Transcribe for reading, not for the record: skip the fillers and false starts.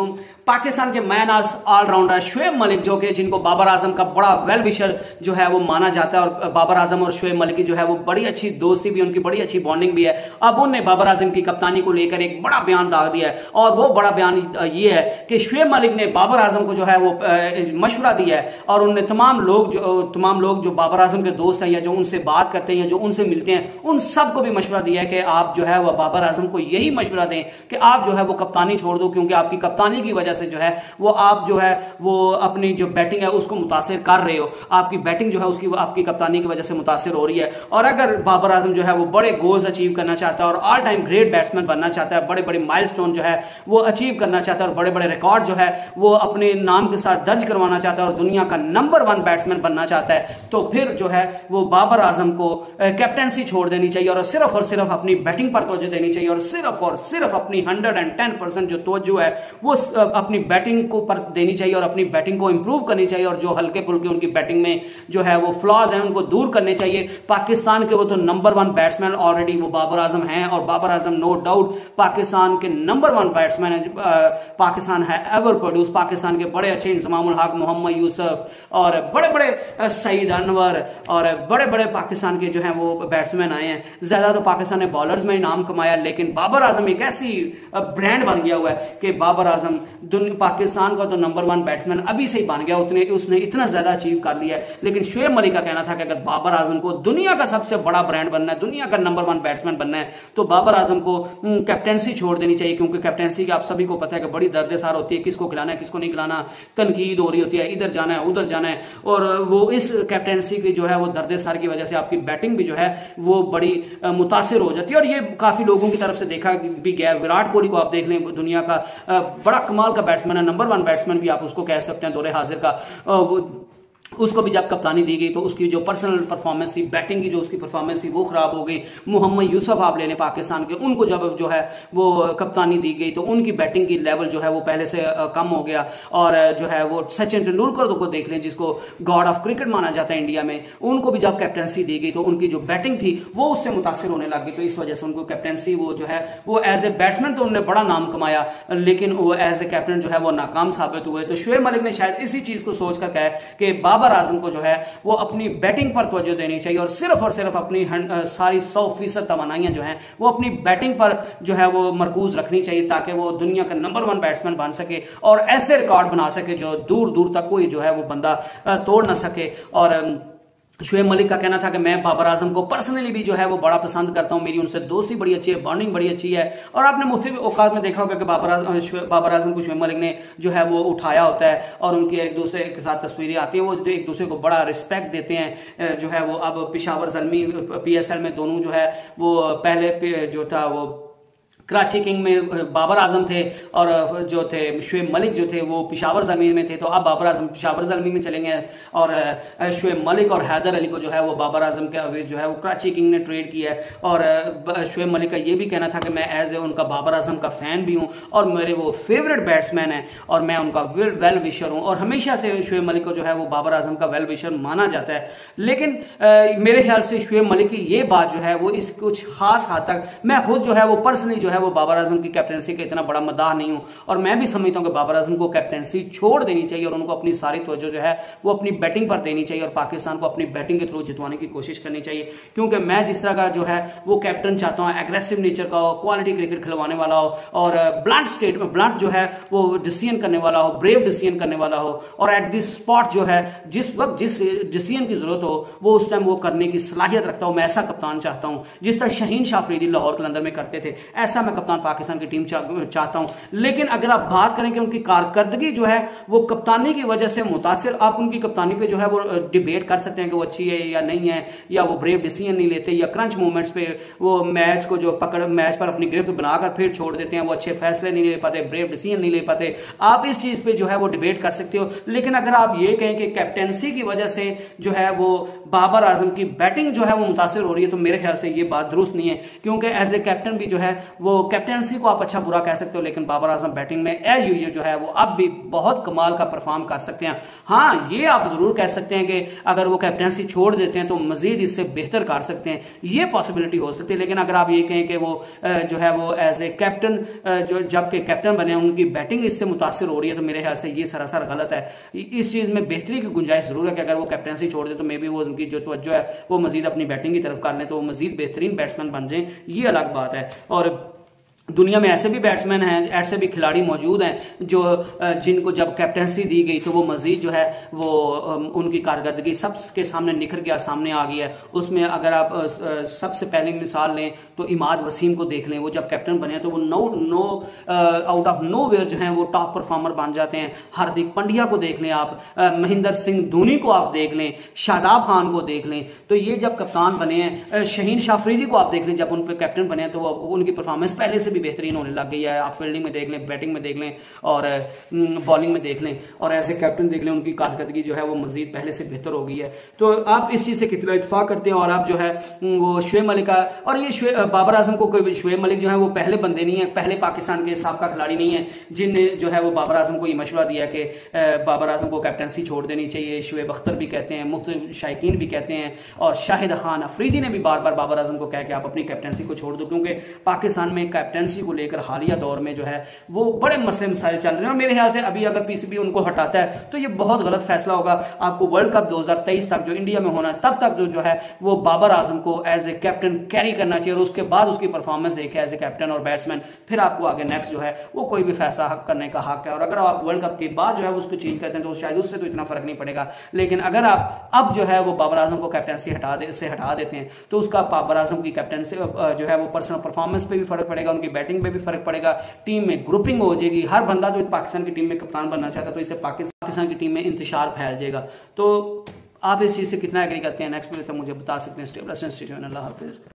वालेकुम। पाकिस्तान के man allrounder Shoaib Malik जो कि जिनको बाबर आजम का बड़ा वेल विशर जो है वो माना जाता है और बाबर आजम और शुएब मलिक की जो है वो बड़ी अच्छी दोस्ती भी, उनकी बड़ी अच्छी बॉन्डिंग भी है। अब उनने बाबर आजम की कप्तानी को लेकर एक बड़ा बयान दाग दिया है और वो बड़ा बयान ये है कि शुएब मलिक ने बाबर आजम को जो है वो मशवरा दिया है और उनने तमाम लोग जो बाबर आजम के दोस्त हैं या जो उनसे बात करते हैं या जो उनसे मिलते हैं उन सबको भी मशवरा दिया है कि आप जो है वो बाबर आजम को यही मशवरा दें कि आप जो है वो कप्तानी छोड़ दो, क्योंकि आपकी कप्तानी की वजह से जो है वो आप जो है वो अपनी जो बैटिंग है उसको मुतासिर कर रहे हो। आपकी बैटिंग जो है उसकी आपकी कप्तानी की वजह से मुतासिर हो रही है। और अगर बाबर आजम जो है वो बड़े गोल्स अचीव करना चाहता है और ऑल टाइम ग्रेट बैट्समैन बनना चाहता है, बड़े बड़े माइलस्टोन जो है वो अचीव करना चाहता है और बड़े बड़े रिकॉर्ड जो है वो अपने नाम के साथ दर्ज करवाना चाहता है और दुनिया का नंबर 1 बैट्समैन बनना चाहता है, तो फिर जो है वो बाबर आजम को कैप्टनसी छोड़ देनी चाहिए और सिर्फ अपनी बैटिंग पर तवज्जो देनी चाहिए और सिर्फ अपनी 110% जो तवज्जो है वो अपनी बैटिंग को पर देनी चाहिए और अपनी बैटिंग को इंप्रूव करनी चाहिए और जो हल्के फुल्के उनकी बैटिंग में जो है वो फ्लॉज हैं उनको दूर करने चाहिए। पाकिस्तान के वो तो नंबर 1 बैट्समैन ऑलरेडी वो बाबर आजम हैं और बाबर आजम नो डाउट पाकिस्तान के नंबर 1 बैट्समैन है। पाकिस्तान है एवर प्रोड्यूस, पाकिस्तान के बड़े अच्छे इंजमामुल हक, मोहम्मद यूसुफ और बड़े बड़े सईद अनवर और बड़े बड़े पाकिस्तान के जो हैं वो बैट्समैन आए हैं। ज्यादा तो पाकिस्तान ने बॉलर्स में नाम कमाया, लेकिन बाबर आजम एक ऐसी ब्रांड बन गया हुआ है कि बाबर आजम पाकिस्तान का तो नंबर 1 बैट्समैन अभी से ही बन गया, उसने इतना ज्यादा अचीव कर लिया है। लेकिन शुएब मलिक का कहना था कि अगर बाबर आजम को दुनिया का सबसे बड़ा ब्रांड बनना है, दुनिया का नंबर 1 बैट्समैन बनना है, तो बाबर आजम को कैप्टेंसी छोड़ देनी चाहिए, क्योंकि कैप्टेंसी की आप सभी को पता है कि बड़ी दर्दसार होती है, किसको खिलाना है किसको नहीं खिलाना, तनकीद हो रही होती है, इधर जाना है उधर जाना है। और वो इस कैप्टेंसी की जो है वो दर्दसार की वजह से आपकी बैटिंग भी जो है वो बड़ी मुतासिर हो जाती है और ये काफी लोगों की तरफ से देखा भी गया। विराट कोहली को आप देख लें, दुनिया का बड़ा कमाल का बैट्समैन है, नंबर 1 बैट्समैन भी आप उसको कह सकते हैं दौरे हाजिर का। उसको भी जब कप्तानी दी गई तो उसकी जो पर्सनल परफॉर्मेंस थी, बैटिंग की जो उसकी परफॉर्मेंस थी वो खराब हो गई। मोहम्मद यूसुफ आप ले लें पाकिस्तान के, उनको जब जो है वो कप्तानी दी गई तो उनकी बैटिंग की लेवल जो है वो पहले से कम हो गया। और जो है वो सचिन तेंदुलकर को देख लें, जिसको गॉड ऑफ क्रिकेट माना जाता है इंडिया में, उनको भी जब कैप्टनसी दी गई तो उनकी जो बैटिंग थी वो उससे मुतासिर होने लग गई। तो इस वजह से उनको कैप्टनसी वो जो है वो एज ए बैट्समैन तो उन्होंने बड़ा नाम कमाया, लेकिन वो एज ए कैप्टन जो है वो नाकाम साबित हुए। तो शुएब मलिक ने शायद इसी चीज को सोचकर कहा कि बाबर आजम को जो है वो अपनी बैटिंग पर तवज्जो देनी चाहिए और सिर्फ अपनी सारी 100% तमन्नाएं जो हैं वो अपनी बैटिंग पर जो है वो मरकूज रखनी चाहिए, ताकि वो दुनिया का नंबर 1 बैट्समैन बन सके और ऐसे रिकॉर्ड बना सके जो दूर दूर तक कोई जो है वो बंदा तोड़ ना सके। और शुएब मलिक का कहना था कि मैं बाबर आजम को पर्सनली भी जो है वो बड़ा पसंद करता हूं, मेरी उनसे दोस्ती बड़ी अच्छी है, बॉन्डिंग बड़ी अच्छी है। और आपने मुख्तलिफ औकात में देखा होगा कि बाबर आजम को शुएब मलिक ने जो है वो उठाया होता है और उनकी एक दूसरे के साथ तस्वीरें आती हैं, वो एक दूसरे को बड़ा रिस्पेक्ट देते हैं। जो है वो अब पेशावर ज़ल्मी PSL में दोनों जो है वो पहले जो था वो कराची किंग में बाबर आजम थे और जो थे शुएब मलिक जो थे वो पेशावर ज़मीन में थे, तो अब बाबर आजम पेशावर ज़मीन में चलेंगे और शुएब मलिक और हैदर अली को जो है वो बाबर आजम के जो है वो कराची किंग ने ट्रेड किया है। और शुएब मलिक का ये भी कहना था कि मैं एज ए उनका बाबर आजम का फैन भी हूँ और मेरे वो फेवरेट बैट्समैन है और मैं उनका वेल विशर हूँ और हमेशा से शुएब मलिक को जो है वो बाबर आजम का वेल विशर माना जाता है। लेकिन मेरे ख्याल से शुएब मलिक की ये बात जो है वो इस कुछ खास हद तक, मैं खुद जो है वो पर्सनली जो है वो बाबर आजम की कैप्टनसी का इतना बड़ा मदाह नहीं हूं और मैं भी समझता हूं कि बाबर आजम को कैप्टनसी छोड़ देनी चाहिए और उनको अपनी सारी तवज्जो जो है वो अपनी बैटिंग पर देनी चाहिए और पाकिस्तान को अपनी बैटिंग के थ्रू जितवाने की कोशिश करनी चाहिए। क्योंकि मैं जिस तरह का जो है वो कैप्टन चाहता हूं, एग्रेसिव नेचर का हो, क्वालिटी क्रिकेट खिलवाने वाला हो और ब्लंट स्टेट में ब्लंट जो है वो डिसीजन करने वाला हो, ब्रेव डिसीजन करने वाला हो और एट दिस स्पॉट जो है जिस वक्त जिस डिसीजन की जरूरत हो वो उस टाइम वो करने की सलाहियत रखता हूं। मैं ऐसा कप्तान चाहता हूं जिस तरह शाहीन शाह अफरीदी लाहौर कलंदर में करते थे, ऐसा मैं कप्तान पाकिस्तान की टीम चाहता हूं। लेकिन अगर आप बात करें कि उनकी कारकर्दगी जो है वो कप्तानी की वजह से मुतासिर, आप उनकी कप्तानी पे जो है वो डिबेट कर सकते हैं कि वो अच्छी है या नहीं है, या वो ब्रेव डिसीजन नहीं लेते, या क्रंच मूवमेंट्स पे वो मैच को जो मैच पर अपनी गिरफ्त बनाकर फिर छोड़ देते हैं, वो अच्छे फैसले नहीं ले पाते, ब्रेव डिसीजन नहीं ले पाते। आप इस चीज पे जो है वो डिबेट कर सकते हो। लेकिन अगर आप ये कहें कि कैप्टेंसी की वजह से जो है वो बाबर आजम की बैटिंग जो है वो मुतासिर हो रही है, तो मेरे ख्याल से ये बात दुरुस्त नहीं है, क्योंकि एज ए कैप्टन भी जो है वो वो कैप्टनसी को आप अच्छा बुरा कह सकते हो, लेकिन बाबर आजम बैटिंग में एज यूजुअल जो है वो अब भी बहुत कमाल का परफॉर्म कर सकते हैं। हाँ, ये आप जरूर कह सकते हैं कि अगर वो कैप्टनसी छोड़ देते हैं तो मजीद इससे बेहतर कर सकते हैं, ये पॉसिबिलिटी हो सकती है। लेकिन अगर आप ये कहें कि वो जो है वो एज ए कैप्टन जो जबकि कैप्टन बने उनकी बैटिंग इससे मुतासिर हो रही है, तो मेरे ख्याल से ये सरासर गलत है। इस चीज में बेहतरी की गुंजाइश जरूर है कि अगर वो कैप्टनसी छोड़ दे तो मे बी वो उनकी जो तवज्जो है वो मजीद अपनी बैटिंग की तरफ कर लें, तो वो मजीद बेहतरीन बैट्समैन बन जाए, ये अलग बात है। और दुनिया में ऐसे भी बैट्समैन हैं, ऐसे भी खिलाड़ी मौजूद हैं जो जिनको जब कैप्टनसी दी गई तो वो मजीद जो है वो उनकी कारकर्दगी सबके सामने निखर गया, सामने आ गई है। उसमें अगर आप सबसे पहली मिसाल लें तो इमाद वसीम को देख लें, वो जब कैप्टन बने तो वो आउट ऑफ नो वेयर जो है वो टॉप परफॉर्मर बन जाते हैं। हार्दिक पांड्या को देख लें आप, महेंद्र सिंह धोनी को आप देख लें, शादाब खान को देख लें, तो ये जब कप्तान बने हैं। शहीन शाह अफरीदी को आप देख लें, जब उन पर कैप्टन बने हैं तो उनकी परफॉर्मेंस पहले से भी बेहतरीन होने लग गई है। आप फील्डिंग में देख लें, बैटिंग में देख लें और बॉलिंग में देख लें, और ऐसे कैप्टन देख लें, उनकी कारकर्दगी जो है वो मजीद पहले से बेहतर हो गई है। तो आप इस चीज से कितना इत्तेफाक करते हैं। और आप जो है वो शुएब मलिक का, और ये बाबर आजम को कोई, शुएब मलिक जो है वो पहले बंदे नहीं है, पहले पाकिस्तान के साबका खिलाड़ी नहीं है जिनने जो है वो बाबर आजम को ये मशवरा दिया कि बाबर आजम को कैप्टनसी छोड़ देनी चाहिए। शुएब अख्तर भी कहते हैं, मुख्तलिफ शायकीन भी कहते हैं, और शाहिद खान अफरीदी ने भी बार बार बाबर आजम को कहा कि आप अपनी कैप्टनसी को छोड़ दो, क्योंकि पाकिस्तान में कैप्टनसी को लेकर हालिया दौर में जो है वो बड़े मसले मसाइल चल रहे हैं। और मेरे ख्याल से अभी अगर पीसीबी उनको हटाता है तो ये बहुत गलत फैसला होगा। आपको वर्ल्ड कप 2023 तक जो इंडिया में होना है तब तक जो है वो बाबर आजम को एज ए कैप्टन कैरी करना चाहिए, और उसके बाद उसकी परफॉर्मेंस देखे एज ए कैप्टन और बैट्समैन, फिर आपको आगे नेक्स्ट जो है वो कोई भी फैसला करने का हक है। और अगर आप वर्ल्ड कप के बाद जो है उसको चेंज करते हैं तो शायद उससे तो इतना फर्क नहीं पड़ेगा, लेकिन अगर आप अब जो है वो बाबर आजम को कैप्टनसी हटा देते हैं तो उसका बाबर आजम की कैप्टनसी जो है वो पर्सनल परफॉर्मेंस पे भी फर्क पड़ेगा, उनकी बैटिंग पे भी फर्क पड़ेगा, टीम में ग्रुपिंग हो जाएगी। हर बंदा जो पाकिस्तान की टीम में कप्तान बनना चाहता है तो इससे पाकिस्तान की टीम में इंतशार फैल जाएगा। तो आप इस चीज से कितना एग्री करते हैं, नेक्स्ट वीडियो तक मुझे बता सकते हैं। स्टे ब्लेस्ड, स्टे ट्यून्ड, अल्लाह हाफिज।